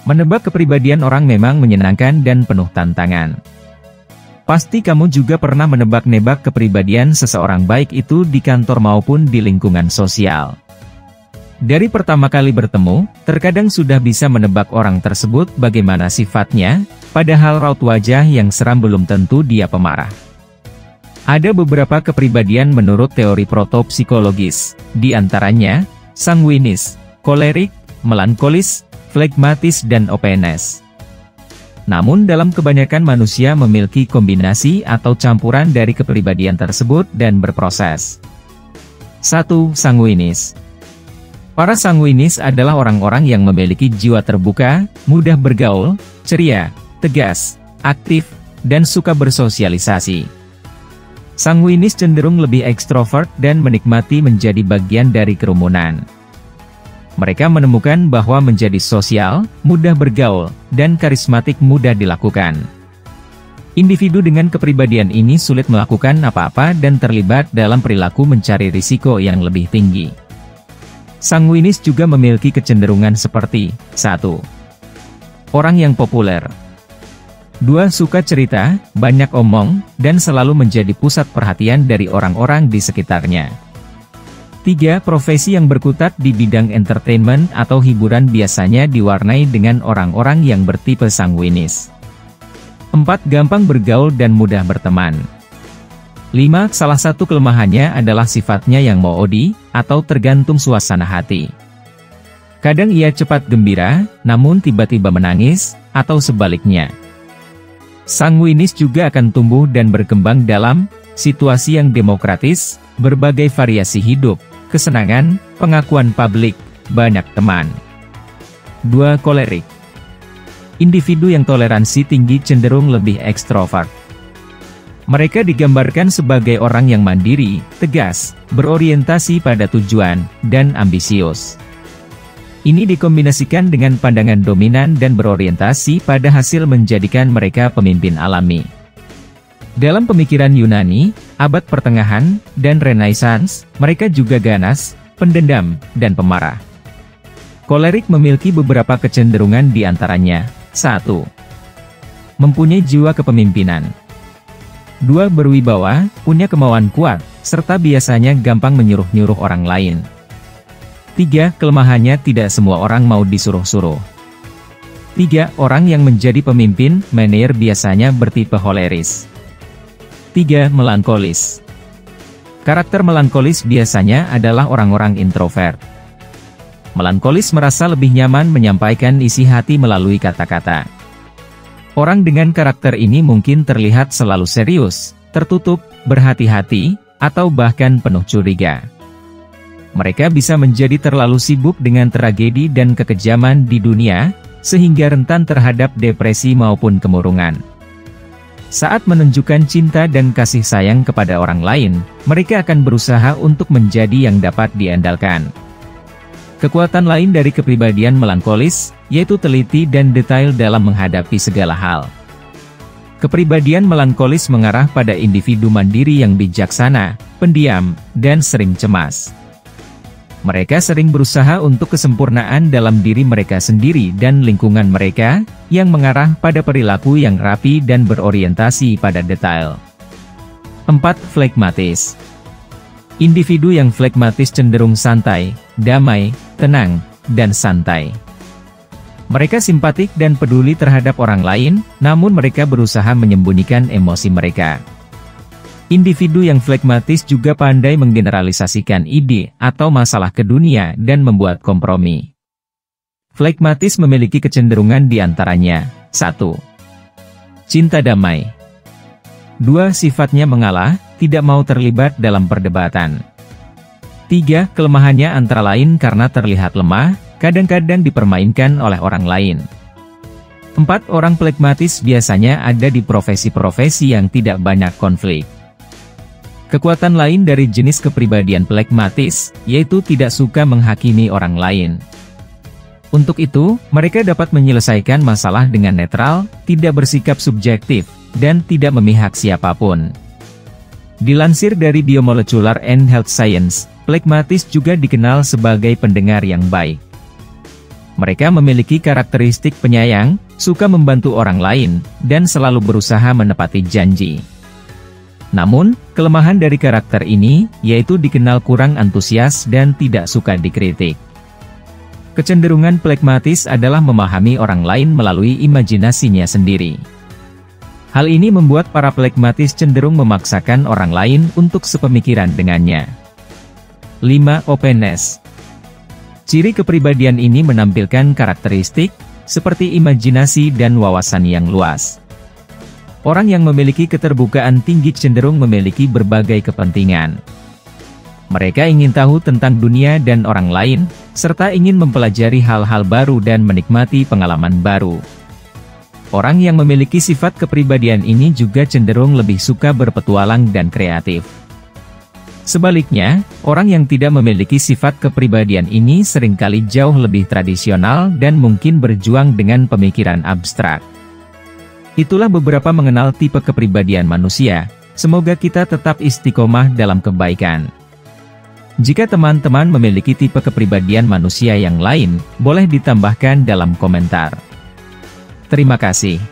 Menebak kepribadian orang memang menyenangkan dan penuh tantangan. Pasti kamu juga pernah menebak-nebak kepribadian seseorang baik itu di kantor maupun di lingkungan sosial. Dari pertama kali bertemu, terkadang sudah bisa menebak orang tersebut bagaimana sifatnya, padahal raut wajah yang seram belum tentu dia pemarah. Ada beberapa kepribadian menurut teori protopsikologis, di antaranya, sanguinis, kolerik, melankolis, flegmatis dan openness. Namun dalam kebanyakan manusia memiliki kombinasi atau campuran dari kepribadian tersebut dan berproses. 1. Sanguinis. Para sanguinis adalah orang-orang yang memiliki jiwa terbuka, mudah bergaul, ceria, tegas, aktif, dan suka bersosialisasi. Sanguinis cenderung lebih ekstrovert dan menikmati menjadi bagian dari kerumunan. Mereka menemukan bahwa menjadi sosial, mudah bergaul, dan karismatik mudah dilakukan. Individu dengan kepribadian ini sulit melakukan apa-apa dan terlibat dalam perilaku mencari risiko yang lebih tinggi. Sanguinis juga memiliki kecenderungan seperti 1. Orang yang populer. 2. Suka cerita, banyak omong, dan selalu menjadi pusat perhatian dari orang-orang di sekitarnya. 3. Profesi yang berkutat di bidang entertainment atau hiburan biasanya diwarnai dengan orang-orang yang bertipe sanguinis. 4. Gampang bergaul dan mudah berteman. 5. Salah satu kelemahannya adalah sifatnya yang moody, atau tergantung suasana hati. Kadang ia cepat gembira, namun tiba-tiba menangis, atau sebaliknya. Sanguinis juga akan tumbuh dan berkembang dalam situasi yang demokratis, berbagai variasi hidup, kesenangan, pengakuan publik, banyak teman. 2. Kolerik. Individu yang toleransi tinggi cenderung lebih ekstrovert. Mereka digambarkan sebagai orang yang mandiri, tegas, berorientasi pada tujuan, dan ambisius. Ini dikombinasikan dengan pandangan dominan dan berorientasi pada hasil menjadikan mereka pemimpin alami. Dalam pemikiran Yunani, abad pertengahan, dan Renaissance, mereka juga ganas, pendendam, dan pemarah. Kolerik memiliki beberapa kecenderungan di antaranya. 1. Mempunyai jiwa kepemimpinan. 2. Berwibawa, punya kemauan kuat, serta biasanya gampang menyuruh-nyuruh orang lain. 3. Kelemahannya tidak semua orang mau disuruh-suruh. 3. Orang yang menjadi pemimpin, manajer biasanya bertipe holeris. 3. Melankolis. Karakter melankolis biasanya adalah orang-orang introvert. Melankolis merasa lebih nyaman menyampaikan isi hati melalui kata-kata. Orang dengan karakter ini mungkin terlihat selalu serius, tertutup, berhati-hati, atau bahkan penuh curiga. Mereka bisa menjadi terlalu sibuk dengan tragedi dan kekejaman di dunia, sehingga rentan terhadap depresi maupun kemurungan. Saat menunjukkan cinta dan kasih sayang kepada orang lain, mereka akan berusaha untuk menjadi yang dapat diandalkan. Kekuatan lain dari kepribadian melankolis, yaitu teliti dan detail dalam menghadapi segala hal. Kepribadian melankolis mengarah pada individu mandiri yang bijaksana, pendiam, dan sering cemas. Mereka sering berusaha untuk kesempurnaan dalam diri mereka sendiri dan lingkungan mereka, yang mengarah pada perilaku yang rapi dan berorientasi pada detail. 4. Flegmatis. Individu yang flegmatis cenderung santai, damai, tenang, dan santai. Mereka simpatik dan peduli terhadap orang lain, namun mereka berusaha menyembunyikan emosi mereka. Individu yang flegmatis juga pandai menggeneralisasikan ide atau masalah ke dunia dan membuat kompromi. Flegmatis memiliki kecenderungan di antaranya. 1. Cinta damai. 2. Sifatnya mengalah, tidak mau terlibat dalam perdebatan. 3. Kelemahannya antara lain karena terlihat lemah, kadang-kadang dipermainkan oleh orang lain. 4. Orang flegmatis biasanya ada di profesi-profesi yang tidak banyak konflik. Kekuatan lain dari jenis kepribadian flegmatis, yaitu tidak suka menghakimi orang lain. Untuk itu, mereka dapat menyelesaikan masalah dengan netral, tidak bersikap subjektif, dan tidak memihak siapapun. Dilansir dari Biomolecular and Health Science, flegmatis juga dikenal sebagai pendengar yang baik. Mereka memiliki karakteristik penyayang, suka membantu orang lain, dan selalu berusaha menepati janji. Namun, kelemahan dari karakter ini, yaitu dikenal kurang antusias dan tidak suka dikritik. Kecenderungan phlegmatis adalah memahami orang lain melalui imajinasinya sendiri. Hal ini membuat para phlegmatis cenderung memaksakan orang lain untuk sepemikiran dengannya. 5. Openness. Ciri kepribadian ini menampilkan karakteristik, seperti imajinasi dan wawasan yang luas. Orang yang memiliki keterbukaan tinggi cenderung memiliki berbagai kepentingan. Mereka ingin tahu tentang dunia dan orang lain, serta ingin mempelajari hal-hal baru dan menikmati pengalaman baru. Orang yang memiliki sifat kepribadian ini juga cenderung lebih suka berpetualang dan kreatif. Sebaliknya, orang yang tidak memiliki sifat kepribadian ini seringkali jauh lebih tradisional dan mungkin berjuang dengan pemikiran abstrak. Itulah beberapa mengenal tipe kepribadian manusia. Semoga kita tetap istiqomah dalam kebaikan. Jika teman-teman memiliki tipe kepribadian manusia yang lain, boleh ditambahkan dalam komentar. Terima kasih.